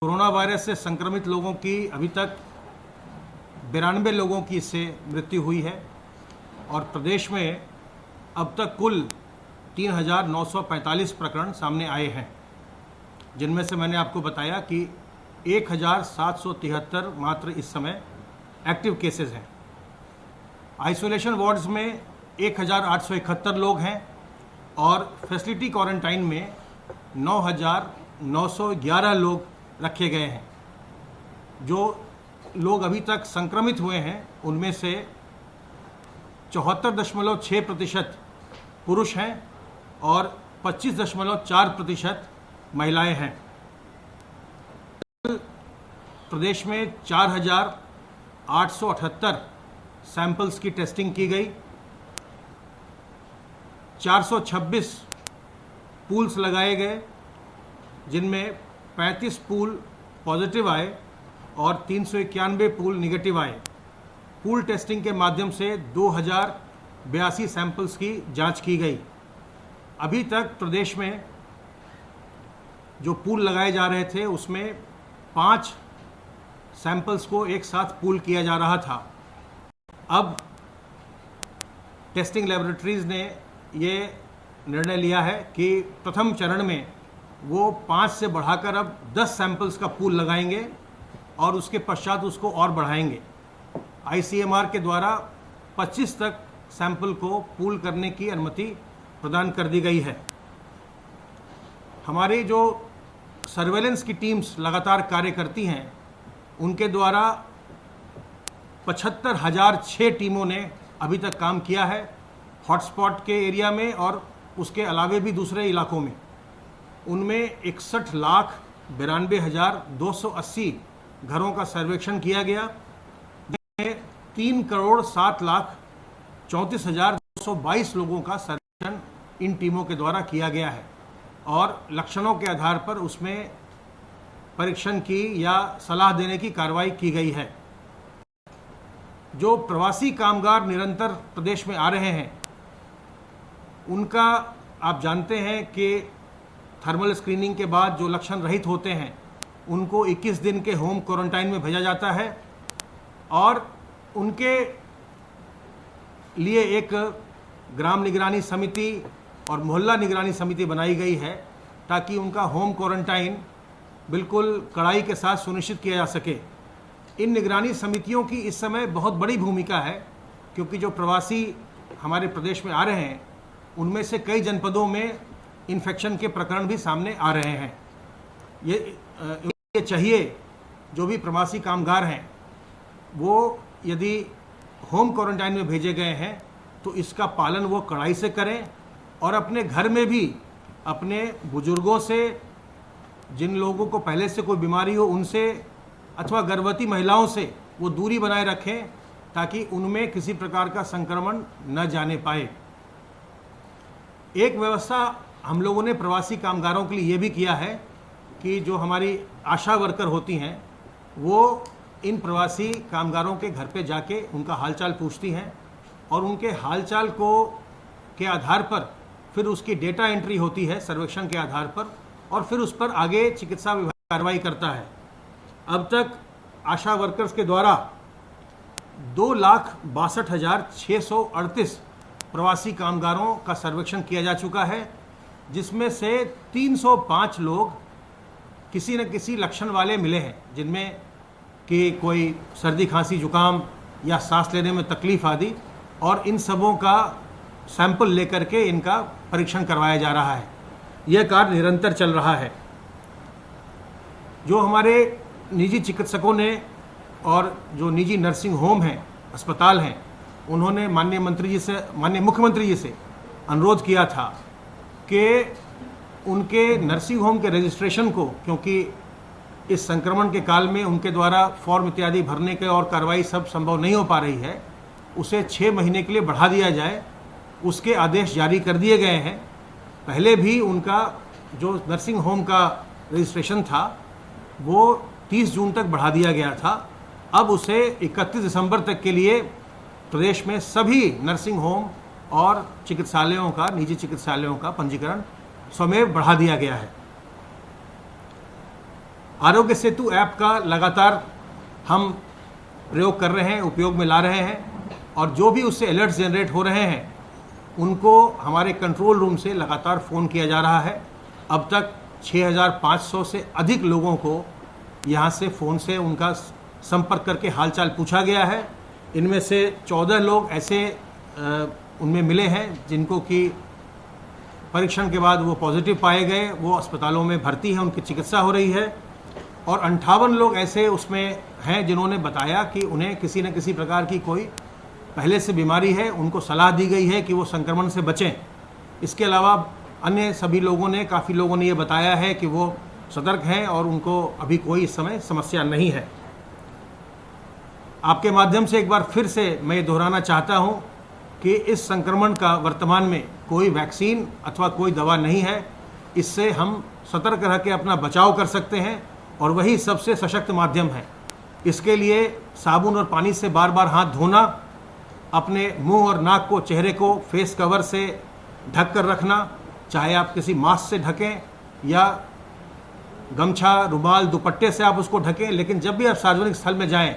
Corona virus से संक्रमित लोगों की अभी तक 92 लोगों की इससे मृत्यु हुई है और प्रदेश में अब तक कुल 3,945 प्रकरण सामने आए हैं, जिनमें से मैंने आपको बताया कि 1,773 मात्र इस समय एक्टिव केसेस हैं। आइसोलेशन वार्ड्स में 1,871 लोग हैं और फैसिलिटी क्वारंटाइन में 9,911 लोग रखे गए हैं। जो लोग अभी तक संक्रमित हुए हैं उनमें से 74.6% पुरुष हैं और 25.4% महिलाएं हैं। प्रदेश में 4,878 सैंपल्स की टेस्टिंग की गई, 426 पूल्स लगाए गए, जिनमेम 35 पूल पॉजिटिव आए और 391 पूल निगेटिव आए। पूल टेस्टिंग के माध्यम से 2,082 सैंपल्स की जांच की गई। अभी तक प्रदेश में जो पूल लगाए जा रहे थे उसमें 5 सैंपल्स को एक साथ पूल किया जा रहा था। अब टेस्टिंग लैबोरेटरीज ने ये निर्णय लिया है कि प्रथम चरण में वो 5 से बढ़ाकर अब 10 सैंपल्स का पूल लगाएंगे और उसके पश्चात उसको और बढ़ाएंगे। आईसीएमआर के द्वारा 25 तक सैंपल को पूल करने की अनुमति प्रदान कर दी गई है। हमारी जो सर्वेलेंस की टीम्स लगातार कार्य करती हैं, उनके द्वारा 75,006 टीमों ने अभी तक काम किया है, हॉटस्पॉट के एरिया में और उसके अलावे भी दूसरे इलाकों में। उनमें 61,92,280 घरों का सर्वेक्षण किया गया। 3,07,34,222 लोगों का सर्वेक्षण इन टीमों के द्वारा किया गया है और लक्षणों के आधार पर उसमें परीक्षण की या सलाह देने की कार्रवाई की गई है। जो प्रवासी कामगार निरंतर प्रदेश में आ रहे हैं, उनका आप जानते हैं कि थर्मल स्क्रीनिंग के बाद जो लक्षण रहित होते हैं उनको 21 दिन के होम क्वारंटाइन में भेजा जाता है और उनके लिए एक ग्राम निगरानी समिति और मोहल्ला निगरानी समिति बनाई गई है ताकि उनका होम क्वारंटाइन बिल्कुल कड़ाई के साथ सुनिश्चित किया जा सके। इन निगरानी समितियों की इस समय बहुत बड़ी भूमिका है, क्योंकि जो प्रवासी हमारे प्रदेश में आ रहे हैं उनमें से कई जनपदों में इन्फेक्शन के प्रकरण भी सामने आ रहे हैं। ये चाहिए जो भी प्रवासी कामगार हैं वो यदि होम क्वारंटाइन में भेजे गए हैं तो इसका पालन वो कड़ाई से करें और अपने घर में भी अपने बुजुर्गों से, जिन लोगों को पहले से कोई बीमारी हो उनसे अथवा गर्भवती महिलाओं से वो दूरी बनाए रखें ताकि उनमें किसी प्रकार का संक्रमण न जाने पाए। एक व्यवस्था हम लोगों ने प्रवासी कामगारों के लिए ये भी किया है कि जो हमारी आशा वर्कर होती हैं वो इन प्रवासी कामगारों के घर पे जाके उनका हालचाल पूछती हैं और उनके हालचाल के आधार पर फिर उसकी डेटा एंट्री होती है सर्वेक्षण के आधार पर, और फिर उस पर आगे चिकित्सा विभाग कार्रवाई करता है। अब तक आशा वर्कर्स के द्वारा 2,62,638 प्रवासी कामगारों का सर्वेक्षण किया जा चुका है, जिसमें से 305 लोग किसी न किसी लक्षण वाले मिले हैं, जिनमें कि कोई सर्दी खांसी जुकाम या सांस लेने में तकलीफ आदि, और इन सबों का सैंपल लेकर के इनका परीक्षण करवाया जा रहा है। यह कार्य निरंतर चल रहा है। जो हमारे निजी चिकित्सकों ने और जो निजी नर्सिंग होम हैं, अस्पताल हैं, उन्होंने माननीय मुख्यमंत्री जी से अनुरोध किया था कि उनके नर्सिंग होम के रजिस्ट्रेशन को, क्योंकि इस संक्रमण के काल में उनके द्वारा फॉर्म इत्यादि भरने के और कार्रवाई सब संभव नहीं हो पा रही है, उसे 6 महीने के लिए बढ़ा दिया जाए। उसके आदेश जारी कर दिए गए हैं। पहले भी उनका जो नर्सिंग होम का रजिस्ट्रेशन था वो 30 जून तक बढ़ा दिया गया था। अब उसे 31 दिसंबर तक के लिए प्रदेश में सभी नर्सिंग होम और चिकित्सालयों का, निजी चिकित्सालयों का पंजीकरण स्वमेव बढ़ा दिया गया है। आरोग्य सेतु ऐप का लगातार हम प्रयोग कर रहे हैं, उपयोग में ला रहे हैं, और जो भी उससे अलर्ट्स जनरेट हो रहे हैं उनको हमारे कंट्रोल रूम से लगातार फ़ोन किया जा रहा है। अब तक 6500 से अधिक लोगों को यहाँ से फ़ोन से उनका संपर्क करके हालचाल पूछा गया है। इनमें से 14 लोग ऐसे उनमें मिले हैं जिनको कि परीक्षण के बाद वो पॉजिटिव पाए गए, वो अस्पतालों में भर्ती हैं, उनकी चिकित्सा हो रही है। और 58 लोग ऐसे उसमें हैं जिन्होंने बताया कि उन्हें किसी न किसी प्रकार की कोई पहले से बीमारी है, उनको सलाह दी गई है कि वो संक्रमण से बचें। इसके अलावा अन्य सभी लोगों ने, काफ़ी लोगों ने ये बताया है कि वो सतर्क हैं और उनको अभी कोई इस समय समस्या नहीं है। आपके माध्यम से एक बार फिर से मैं ये दोहराना चाहता हूँ कि इस संक्रमण का वर्तमान में कोई वैक्सीन अथवा कोई दवा नहीं है। इससे हम सतर्क रह के अपना बचाव कर सकते हैं और वही सबसे सशक्त माध्यम है। इसके लिए साबुन और पानी से बार बार हाथ धोना, अपने मुंह और नाक को, चेहरे को फेस कवर से ढक कर रखना, चाहे आप किसी मास्क से ढकें या गमछा, रुमाल, दुपट्टे से आप उसको ढकें, लेकिन जब भी आप सार्वजनिक स्थल में जाएं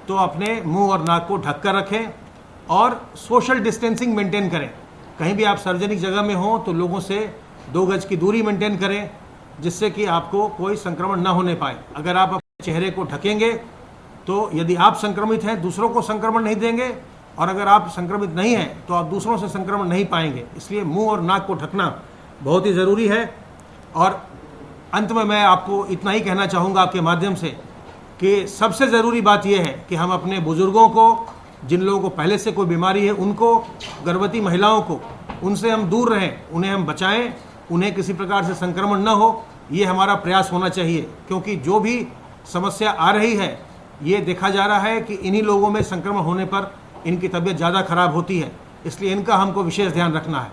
तो अपने मुंह और नाक को ढक कर रखें और सोशल डिस्टेंसिंग मेंटेन करें। कहीं भी आप सार्वजनिक जगह में हों तो लोगों से 2 गज की दूरी मेंटेन करें, जिससे कि आपको कोई संक्रमण ना होने पाए। अगर आप अपने चेहरे को ढकेंगे तो यदि आप संक्रमित हैं दूसरों को संक्रमण नहीं देंगे, और अगर आप संक्रमित नहीं हैं तो आप दूसरों से संक्रमण नहीं पाएंगे। इसलिए मुंह और नाक को ढकना बहुत ही ज़रूरी है। और अंत में मैं आपको इतना ही कहना चाहूँगा आपके माध्यम से कि सबसे ज़रूरी बात यह है कि हम अपने बुज़ुर्गों को, जिन लोगों को पहले से कोई बीमारी है उनको, गर्भवती महिलाओं को, उनसे हम दूर रहें, उन्हें हम बचाएं, उन्हें किसी प्रकार से संक्रमण न हो, ये हमारा प्रयास होना चाहिए। क्योंकि जो भी समस्या आ रही है ये देखा जा रहा है कि इन्हीं लोगों में संक्रमण होने पर इनकी तबीयत ज़्यादा खराब होती है। इसलिए इनका हमको विशेष ध्यान रखना है।